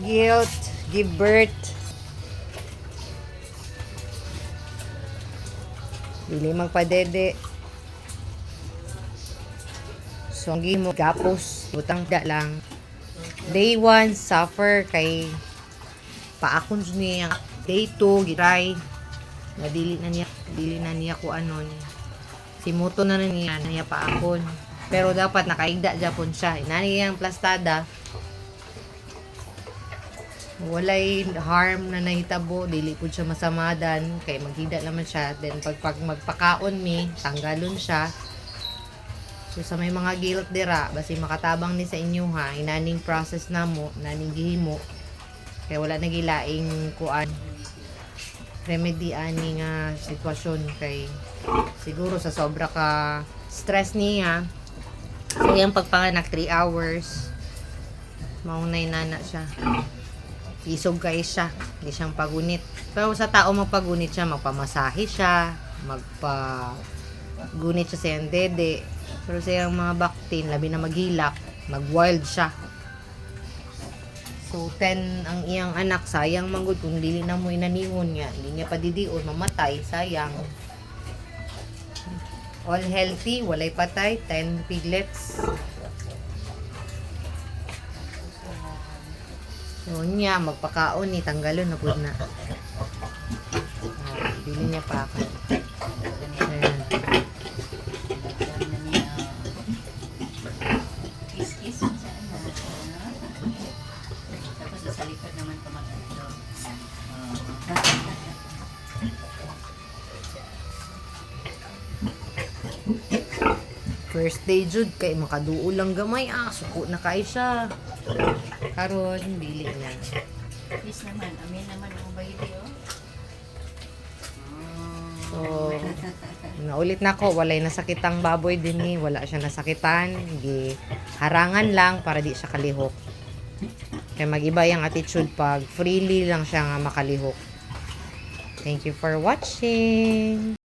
Guilt, give birth. Dili magpadede. So, ang mo gapos, butang da lang. Day 1, suffer kay paakon niya. Day 2, gitry. Dili na niya ko ano niya. Simuto na niya paakon. Pero dapat nakaigda japon siya. Inani yang plastada. Walay harm na nahitabo, dili pud siya masamadan kay maghida naman siya. Then pag magpakaon mi, tanggalon siya. So sa may mga guilt dira, basi makatabang ni sa inyo ha, inaning process namo, naning gihimo. Kay wala nagilaing kuan remedy ani nga sitwasyon kay siguro sa sobra ka stress niya. So yung pagpanganak 3 hours, maunay nana siya. Isog kay siya, hindi siyang pagunit. Pero sa tao magpagunit siya, magpamasahe siya, magpagunit siya sa iyang dede. Pero sa iyang mga baktin, labi na maghilak, mag-wild siya. So, 10 ang iyang anak, sayang manggod kung dili na mo inanihon niya. Hindi niya padidion, mamatay, sayang. All healthy, walay patay, 10 piglets. So, niya, magpakaon ni, tanggalon na po na. Bili niya pa ako. Ayan. Tapos sa likod naman tumatalo. First day jud kay makaduol lang gamay suko na kay siya. Karon bili niya. Please naman, amin naman ang baby oh. So, naulit na ko, walay nasakitang baboy din ni, wala siya nasakitan, gi harangan lang para di siya kalihok. Kaya mag-iba yung attitude pag freely lang siya nga makalihok. Thank you for watching.